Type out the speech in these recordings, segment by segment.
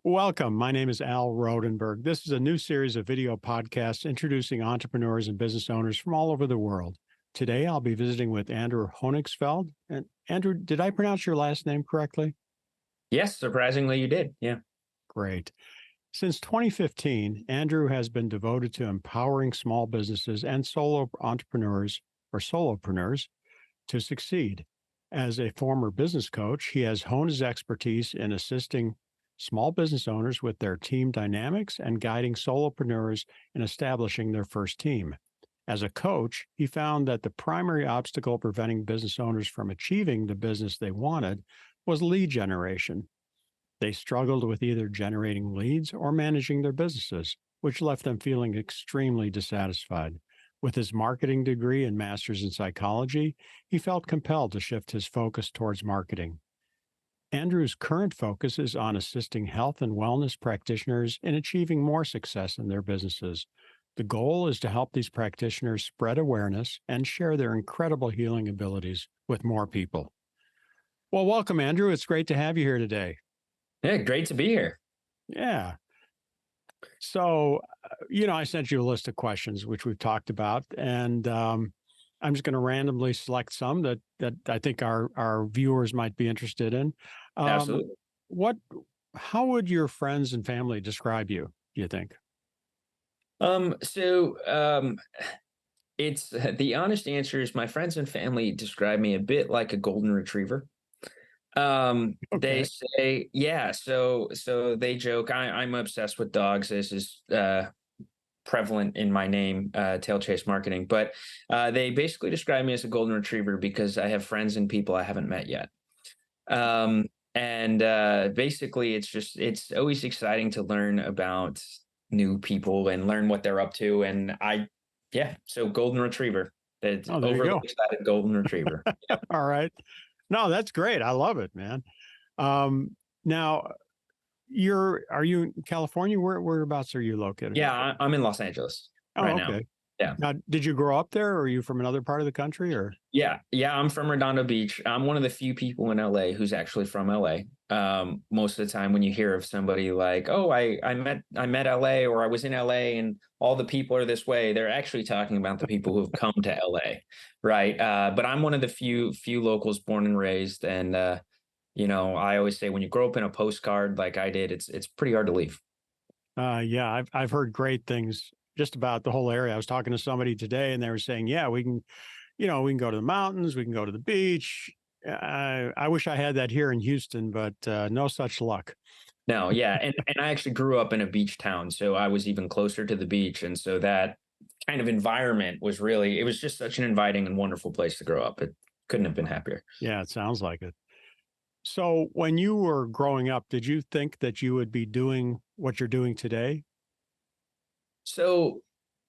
Welcome. My name is Al Rodenburg. This is a new series of video podcasts introducing entrepreneurs and business owners from all over the world. Today, I'll be visiting with Andrew Honigsfeld. And Andrew, did I pronounce your last name correctly? Yes, surprisingly, you did. Yeah. Great. Since 2015, Andrew has been devoted to empowering small businesses and solo entrepreneurs or solopreneurs to succeed. As a former business coach, he has honed his expertise in assisting small business owners with their team dynamics and guiding solopreneurs in establishing their first team. As a coach, he found that the primary obstacle preventing business owners from achieving the business they wanted was lead generation. They struggled with either generating leads or managing their businesses, which left them feeling extremely dissatisfied. With his marketing degree and master's in psychology, he felt compelled to shift his focus towards marketing. Andrew's current focus is on assisting health and wellness practitioners in achieving more success in their businesses. The goal is to help these practitioners spread awareness and share their incredible healing abilities with more people. Well, welcome, Andrew. It's great to have you here today. Yeah, great to be here. Yeah. So, I sent you a list of questions, which we've talked about, and I'm just going to randomly select some that I think our viewers might be interested in. Um, Absolutely. what? How would your friends and family describe you? Do you think? Um, so um, it's the honest answer is my friends and family describe me a bit like a golden retriever. They Okay. say, yeah, so they joke, I'm obsessed with dogs. This is prevalent in my name, Tail Chase Marketing, but they basically describe me as a golden retriever because I have friends and people I haven't met yet. And basically it's always exciting to learn about new people and learn what they're up to. And yeah, so golden retriever, that's Oh, there you overly go. excited golden retriever. All right. No, that's great. I love it, man. Um, now, are you in California? Whereabouts are you located? Yeah, I'm in Los Angeles Oh, right now. okay. Yeah. Now, did you grow up there, or are you from another part of the country, or? Yeah, I'm from Redondo Beach. I'm one of the few people in LA who's actually from LA. Most of the time when you hear of somebody like, "Oh, I met LA," or "I was in LA and all the people are this way," they're actually talking about the people who've come to LA, right? But I'm one of the few locals born and raised, and I always say when you grow up in a postcard like I did, it's pretty hard to leave. Yeah, I've heard great things just about the whole area. I was talking to somebody today, and they were saying, "Yeah, we can go to the mountains, we can go to the beach." I wish I had that here in Houston, but no such luck. No, yeah, and I actually grew up in a beach town, so I was even closer to the beach, and so that kind of environment was really it was just such an inviting and wonderful place to grow up. It couldn't have been happier. Yeah, it sounds like it. So, when you were growing up, did you think that you would be doing what you're doing today? So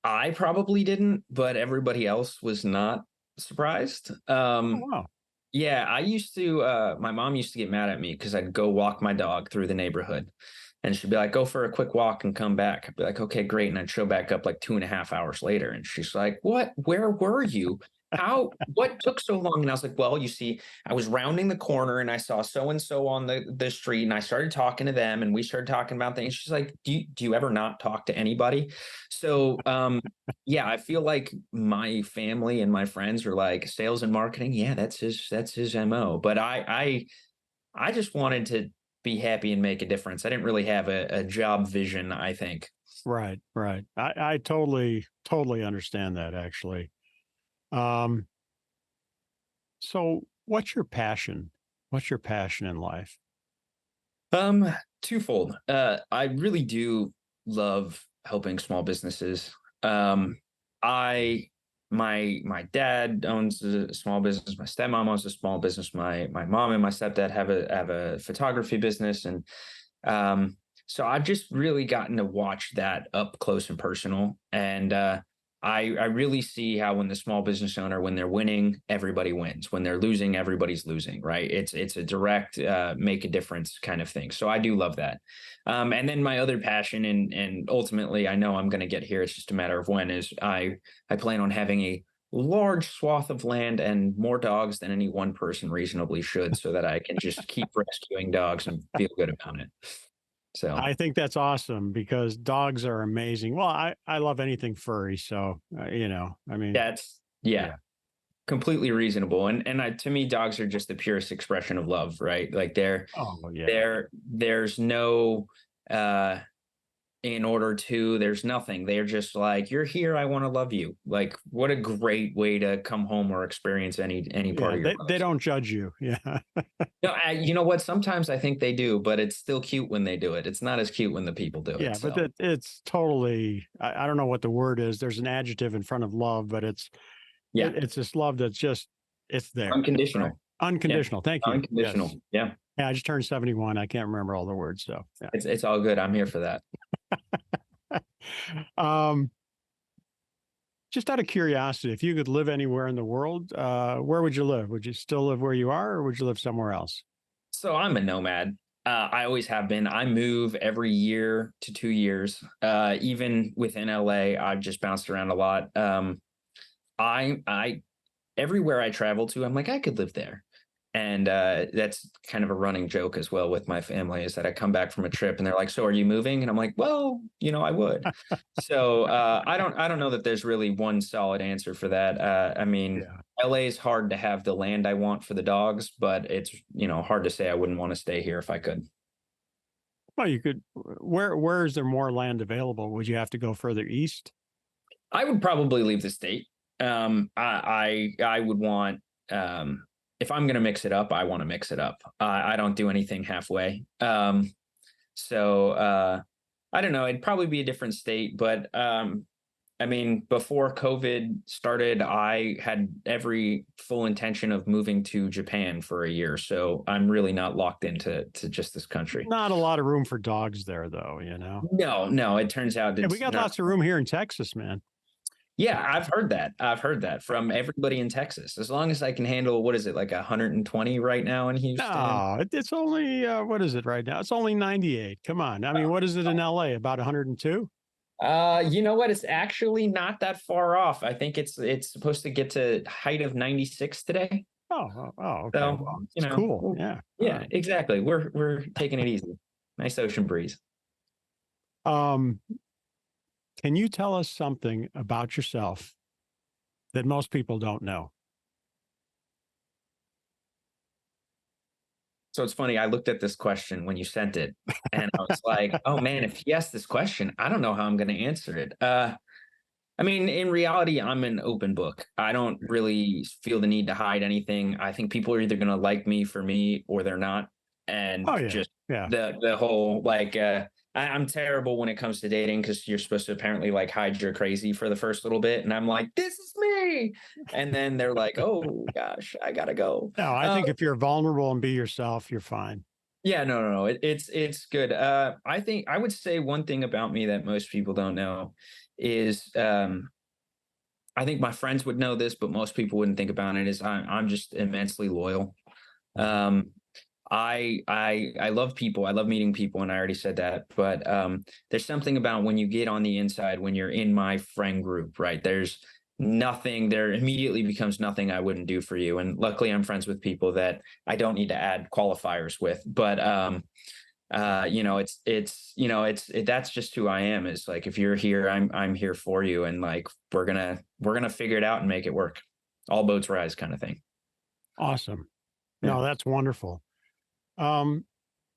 I probably didn't, but everybody else was not surprised. Oh, wow. Yeah, I used to my mom used to get mad at me because I'd go walk my dog through the neighborhood. And she'd be like, go for a quick walk and come back. I'd be like, okay, great. And I'd show back up like 2.5 hours later. And she's like, what? Where were you? What took so long? And I was like, well, you see, I was rounding the corner and I saw so and so on the street and I started talking to them and we started talking about things. She's like, do you ever not talk to anybody? So yeah, I feel like my family and my friends are like sales and marketing. Yeah, that's his MO. But I just wanted to be happy and make a difference. I didn't really have a job vision, I think. Right, right. I totally understand that actually. Um, so what's your passion? What's your passion in life? Um, Twofold. I really do love helping small businesses. I my dad owns a small business. My stepmom owns a small business. My mom and my stepdad have a photography business, and so I've just really gotten to watch that up close and personal. And I really see how when the small business owner, when they're winning, everybody wins. When they're losing, everybody's losing, right? It's a direct make a difference kind of thing. So I do love that. And then my other passion, and ultimately I know I'm going to get here. It's just a matter of when. Is I plan on having a large swath of land and more dogs than any one person reasonably should, so that I can just keep rescuing dogs and feel good about it. So I think that's awesome because dogs are amazing. Well, I love anything furry. So, I mean, that's, yeah, yeah. completely reasonable. To me, dogs are just the purest expression of love, right? Like Oh, yeah. there's no, uh, in order to, there's nothing. They're just like, you're here, I want to love you. Like, what a great way to come home or experience any part Yeah. of your They lives. don't judge you. Yeah. No, you know what? Sometimes I think they do, but it's still cute when they do it. It's not as cute when the people do it. Yeah. But So it's totally, I don't know what the word is. There's an adjective in front of love, but yeah, it's this love that's just, it's there. Right. unconditional. Yeah, Unconditional. Thank you. unconditional. Yes. Yeah, Yeah. I just turned 71. I can't remember all the words. So, yeah. it's all good. I'm here for that. um, just out of curiosity, if you could live anywhere in the world, where would you live? Would you still live where you are, or would you live somewhere else? So I'm a nomad. I always have been. I move every year to 2 years. Even within LA, I've just bounced around a lot. I everywhere I travel to, I'm like, I could live there. And that's kind of a running joke as well with my family is that I come back from a trip and they're like, "So are you moving?" And I'm like, "Well, I would." So I don't know that there's really one solid answer for that. I mean, Yeah. LA is hard to have the land I want for the dogs, but it's hard to say I wouldn't want to stay here if I could. Well, you could. Where is there more land available? Would you have to go further east? I would probably leave the state. I would want, if I'm going to mix it up, I want to mix it up. I don't do anything halfway. So I don't know. It'd probably be a different state, but I mean, before COVID started, I had every full intention of moving to Japan for a year. So I'm really not locked into just this country. Not a lot of room for dogs there, though. You know. No, no, it turns out Yeah, we it's got not. lots of room here in Texas, man. Yeah, I've heard that. I've heard that from everybody in Texas. As long as I can handle, what is it, like 120 right now in Houston? No, it's only what is it right now? It's only 98. Come on. I mean, what is it in LA? About 102? You know what? It's actually not that far off. I think it's supposed to get to height of 96 today. Okay. So, Well, it's cool. Yeah. yeah, exactly. We're taking it easy. Nice ocean breeze. Um, can you tell us something about yourself that most people don't know? So it's funny, I looked at this question when you sent it, and I was like, "Oh man, if he asked this question, I don't know how I'm going to answer it." I mean, in reality, I'm an open book. I don't really feel the need to hide anything. I think people are either going to like me for me or they're not. And Oh yeah, just yeah. the whole like I'm terrible when it comes to dating because you're supposed to apparently like hide your crazy for the first little bit. And I'm like, this is me. And then they're like, oh gosh, I gotta go. No, I think if you're vulnerable and be yourself, you're fine. Yeah, no. It's good. I think I would say one thing about me that most people don't know is I think my friends would know this, but most people wouldn't think about it. Is I'm just immensely loyal. Um, I love people. I love meeting people, and I already said that. But there's something about when you get on the inside, when you're in my friend group, right? There's nothing there immediately becomes nothing I wouldn't do for you. And luckily, I'm friends with people that I don't need to add qualifiers with. But that's just who I am. Is like if you're here, I'm here for you, and like we're gonna figure it out and make it work. All boats rise, kind of thing. Awesome. Yeah. No, that's wonderful. Um,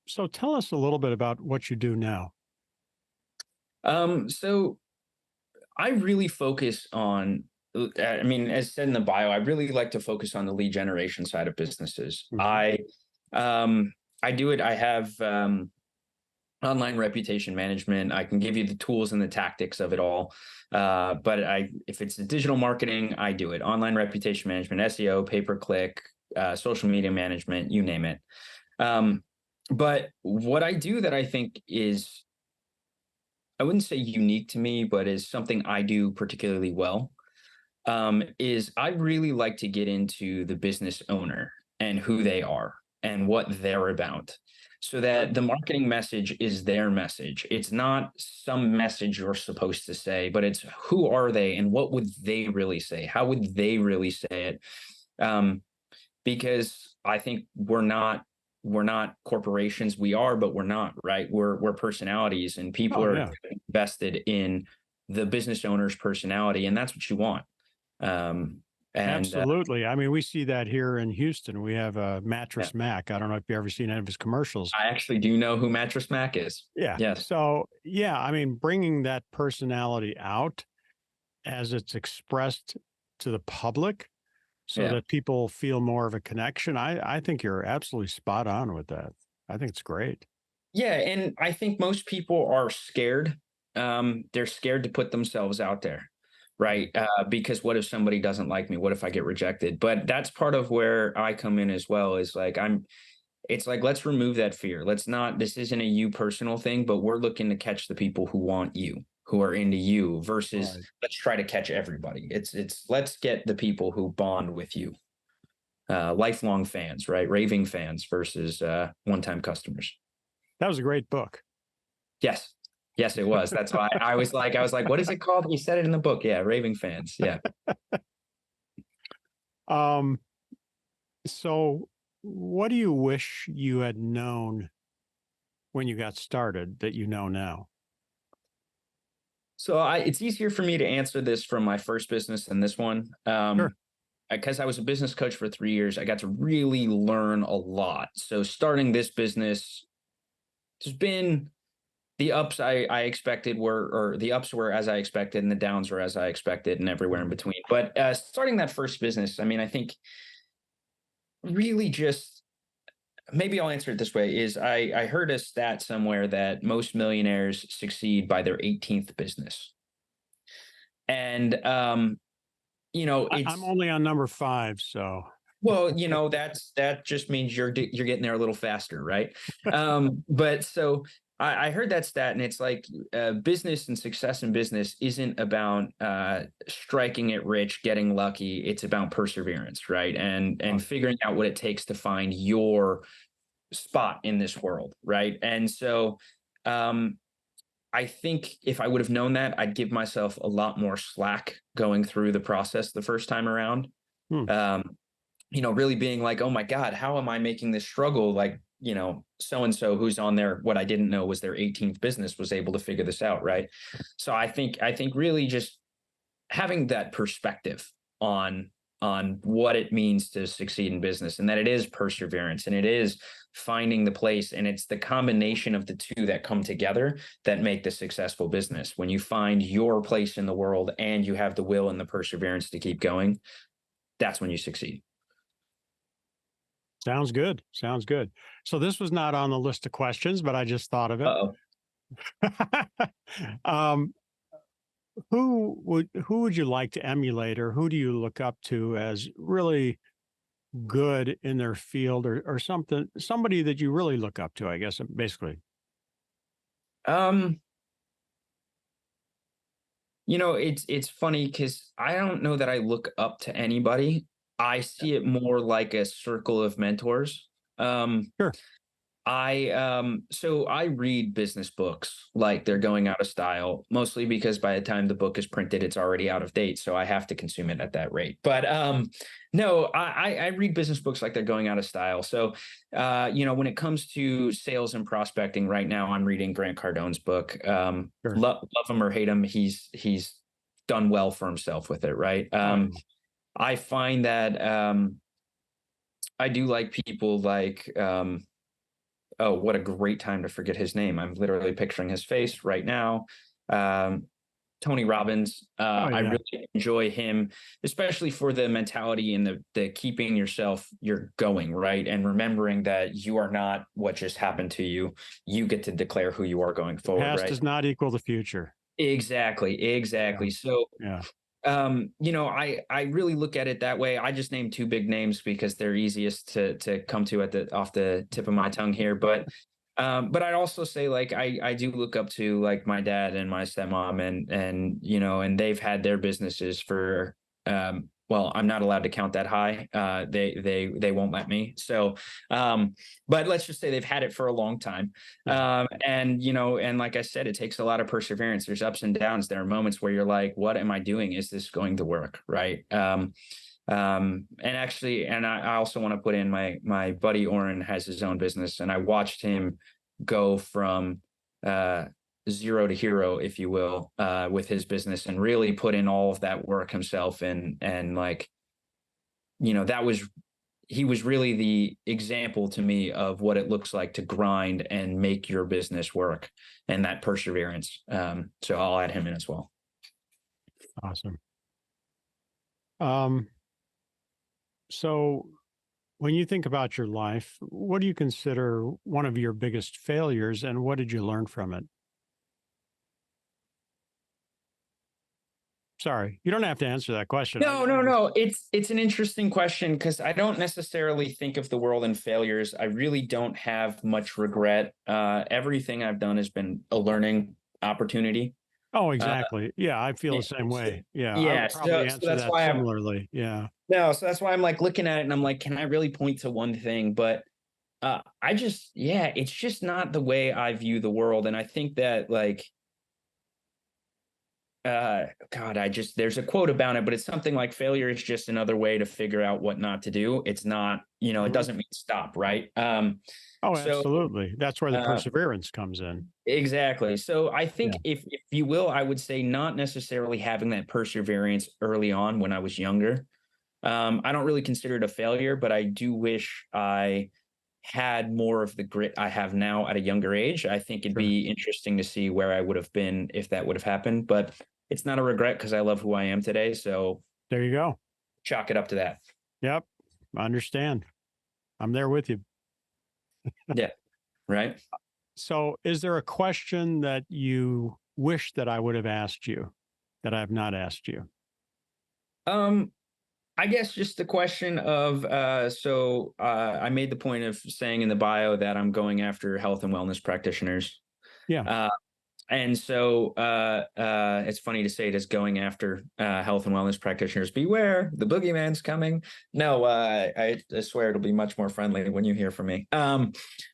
so tell us a little bit about what you do now. So I really focus on. I mean, as said in the bio, I really like to focus on the lead generation side of businesses. Mhm. I do it. I have online reputation management. I can give you the tools and the tactics of it all. But if it's digital marketing, I do it. Online reputation management, SEO, pay per click, social media management, you name it. But what I do that I think is, I wouldn't say unique to me, but is something I do particularly well, is I really like to get into the business owner and who they are and what they're about so that the marketing message is their message. It's not some message you're supposed to say, but it's who are they and what would they really say? How would they really say it? Because I think we're not we're not corporations. We are, but we're not, right? We're personalities, and people Oh, are yeah. invested in the business owner's personality, and that's what you want. Um, and Absolutely. I mean, we see that here in Houston. We have a yeah, Mattress Mac. I don't know if you've ever seen any of his commercials. I actually do know who Mattress Mac is. Yeah. Yes. So, yeah, I mean, bringing that personality out as it's expressed to the public so Yeah. that people feel more of a connection. I think you're absolutely spot on with that. I think it's great. Yeah, and I think most people are scared. They're scared to put themselves out there, right? Because what if somebody doesn't like me? What if I get rejected? But that's part of where I come in as well. Is like it's like, let's remove that fear. Let's not. This isn't a you personal thing, but we're looking to catch the people who want you, who are into you, versus Right. let's try to catch everybody. It's let's get the people who bond with you, lifelong fans, right? Raving fans versus one-time customers. That was a great book. Yes. Yes, it was. That's why I was like, what is it called? You said it in the book. Yeah, Raving Fans. Yeah. Um, so what do you wish you had known when you got started that you know now? So it's easier for me to answer this from my first business than this one. Sure. Because I was a business coach for 3 years, I got to really learn a lot. So starting this business, there's been the ups I expected were, or the ups were as I expected, and the downs were as I expected, and everywhere in between. But starting that first business, I mean, I think really just maybe I'll answer it this way: is I heard a stat somewhere that most millionaires succeed by their 18th business, and I'm it's only on number 5, so well, that just means you're getting there a little faster, right? But so I heard that stat, and it's like business and success in business isn't about striking it rich, getting lucky. It's about perseverance, right? And oh, figuring out what it takes to find your spot in this world, right? And so um, I think if I would have known that, I'd give myself a lot more slack going through the process the first time around. hmm. Um, really being like, oh my God, how am I making this struggle? Like, so and so who's on there, what I didn't know was their 18th business, was able to figure this out, right? So I think really just having that perspective on what it means to succeed in business, and that it is perseverance, and it is finding the place, and it's the combination of the two that come together that make the successful business. When you find your place in the world and you have the will and the perseverance to keep going, that's when you succeed. Sounds good. Sounds good. So this was not on the list of questions, but I just thought of it. Uh-oh. um, who would you like to emulate, or who do you look up to as really good in their field, or somebody that you really look up to? I guess basically. um it's funny because I don't know that I look up to anybody. I see it more like a circle of mentors. Um, Sure. so I read business books like they're going out of style, mostly because by the time the book is printed, it's already out of date. So I have to consume it at that rate. But no, I read business books like they're going out of style. So when it comes to sales and prospecting right now, I'm reading Grant Cardone's book. Sure. Love him or hate him, he's done well for himself with it, right? Oh, yeah. I find that I do like people like oh, what a great time to forget his name. I'm literally picturing his face right now. Um, Tony Robbins. Oh, I yeah. really enjoy him, especially for the mentality and the keeping yourself, you're going, right? And remembering that you are not what just happened to you. You get to declare who you are going The forward, past right? does not equal the future. Exactly. Yeah. Exactly. So Yeah. I really look at it that way. I just named two big names because they're easiest to come to at the off the tip of my tongue here. But I'd also say, like, I do look up to like my dad and my stepmom, and they've had their businesses for well, I'm not allowed to count that high. They won't let me. So but let's just say they've had it for a long time. Yeah. And like I said, it takes a lot of perseverance. There's ups and downs. There are moments where you're like, what am I doing? Is this going to work? Right. And actually, and I also want to put in my buddy Oren has his own business, and I watched him go from uh, zero to hero, if you will, with his business, and really put in all of that work himself. And like, that was he was really the example to me of what it looks like to grind and make your business work, and that perseverance. So I'll add him in as well. Awesome. Um, so when you think about your life, what do you consider one of your biggest failures and what did you learn from it? Sorry, you don't have to answer that question. No, I no, just, no. It's an interesting question because I don't necessarily think of the world in failures. I really don't have much regret. Everything I've done has been a learning opportunity. oh, Uh, exactly. Yeah, I feel yeah, the same so, way. Yeah, I yeah, would probably so answer that's that why similarly. Yeah. so that's why I'm like looking at it and I'm like, can I really point to one thing? But it's just not the way I view the world. And I think that like God, there's a quote about it, but it's something like failure is just another way to figure out what not to do. It's not, it Mhm. doesn't mean stop, right? Oh, So absolutely. That's where the uh perseverance comes in. exactly. So I Yeah. think if you will, I would say not necessarily having that perseverance early on when I was younger. I don't really consider it a failure, but I do wish I had more of the grit I have now at a younger age. I think it'd Sure. be interesting to see where I would have been if that would have happened, but it's not a regret because I love who I am today. So There you go. chalk it up to that. Yep. I understand. I'm there with you. Yeah. Right. So, is there a question that you wish that I would have asked you that I have not asked you? Um, I guess just the question of I made the point of saying in the bio that I'm going after health and wellness practitioners. Yeah. Uh, And so it's funny to say it as going after health and wellness practitioners. Beware, the boogeyman's coming. No, I swear it'll be much more friendly when you hear from me.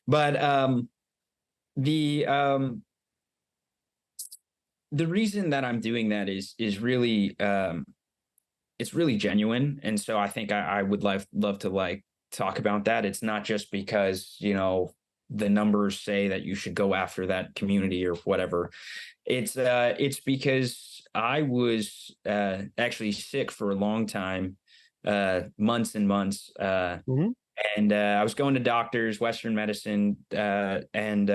But the um, the reason that I'm doing that is really it's really genuine, and so I think I would love to like talk about that. It's not just because the numbers say that you should go after that community or whatever. It's because I was actually sick for a long time, months and months, Hmm. and I was going to doctors, Western medicine, and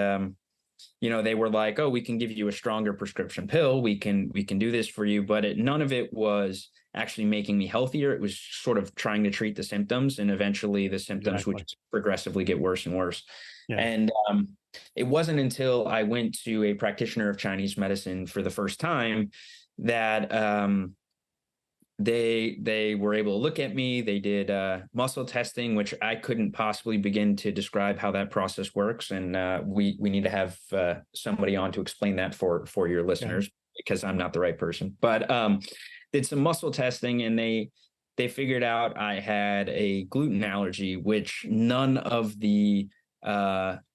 they were like, "Oh, we can give you a stronger prescription pill. We can do this for you," but none of it was actually making me healthier. It was sort of trying to treat the symptoms, and eventually the symptoms would Exactly. just progressively get worse and worse. Yeah. And it wasn't until I went to a practitioner of Chinese medicine for the first time that they were able to look at me. They did muscle testing, which I couldn't possibly begin to describe how that process works. And we need to have somebody on to explain that for your Okay. listeners because I'm not the right person. But did some muscle testing, and they figured out I had a gluten allergy, which none of the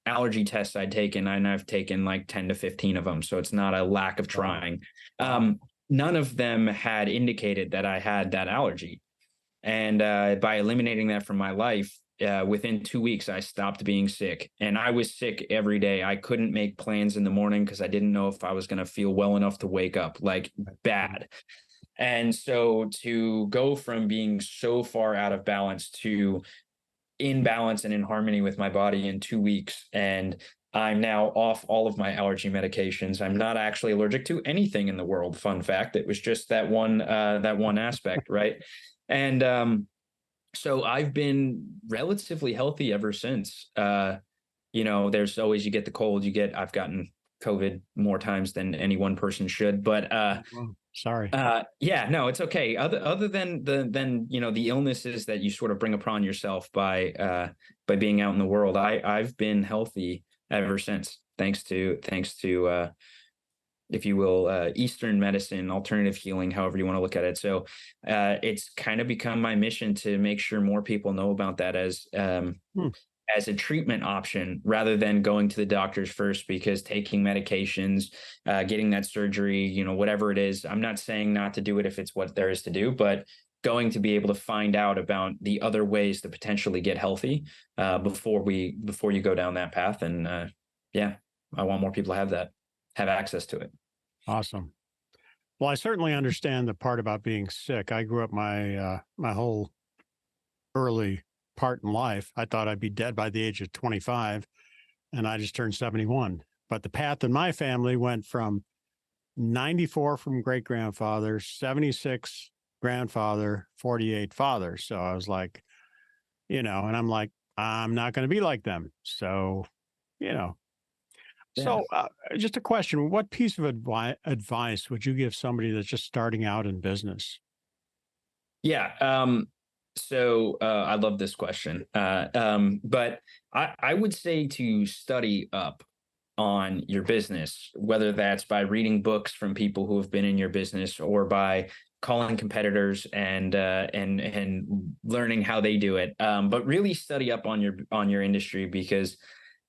allergy tests I'd taken, and I've taken like 10 to 15 of them. So it's not a lack of Wow. trying. Wow. None of them had indicated that I had that allergy. And by eliminating that from my life, within 2 weeks, I stopped being sick. And I was sick every day. I couldn't make plans in the morning because I didn't know if I was going to feel well enough to wake up, like Right. bad. And so to go from being so far out of balance to in balance and in harmony with my body in 2 weeks. And I'm now off all of my allergy medications. I'm not actually allergic to anything in the world. Fun fact. It was just that one aspect, right? And so I've been relatively healthy ever since. There's always you get the cold, I've gotten COVID more times than any one person should. But Wow. Sorry. yeah, no, it's okay. Other than the illnesses that you sort of bring upon yourself by being out in the world, I've been healthy ever since, thanks to if you will, Eastern medicine, alternative healing, however you want to look at it. So it's kind of become my mission to make sure more people know about that Hmm. as a treatment option rather than going to the doctors first, because taking medications, getting that surgery, whatever it is, I'm not saying not to do it if it's what there is to do, but going to be able to find out about the other ways to potentially get healthy before you go down that path. And yeah, I want more people to have access to it. Awesome. Well, I certainly understand the part about being sick. I grew up my whole early part in life. I thought I'd be dead by the age of 25, and I just turned 71. But the path in my family went from 94 from great grandfather, 76 grandfather, 48 father. So I was like, and I'm like, I'm not going to be like them. So, you know, Yeah. so just a question: what piece of advice would you give somebody that's just starting out in business? Yeah. So I love this question. But I would say to study up on your business, whether that's by reading books from people who have been in your business or by calling competitors and learning how they do it. But really study up on your industry, because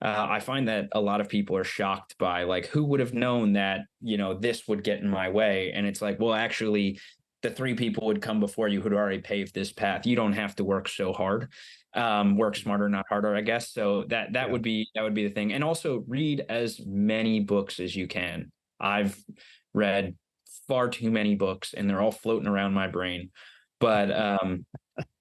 I find that a lot of people are shocked by, like, who would have known that, this would get in my way? And it's like, well, actually, the three people would come before you who'd already paved this path. You don't have to work so hard. Work smarter, not harder, I guess. So that Yeah. would be the thing. And also read as many books as you can. I've read far too many books, and they're all floating around my brain. But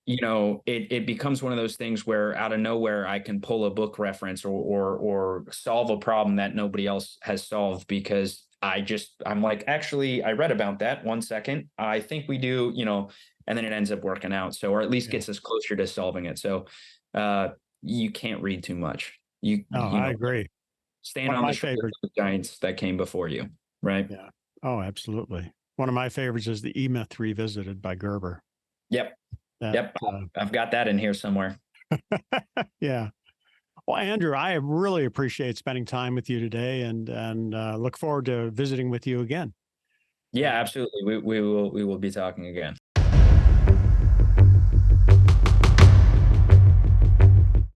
it becomes one of those things where out of nowhere I can pull a book reference or solve a problem that nobody else has solved, because I'm like, actually, I read about that. 1 second. I think we do, and then it ends up working out. So, or at least Yeah. gets us closer to solving it. So you can't read too much. No, I agree. Stand One of on the my shoulders favorites. of the giants that came before you. Right. Yeah. Oh, absolutely. One of my favorites is the E-Myth Revisited by Gerber. Yep. That, Yep. I've got that in here somewhere. yeah. Well, Andrew, I really appreciate spending time with you today, and look forward to visiting with you again. Yeah, Uh, absolutely. We will be talking again.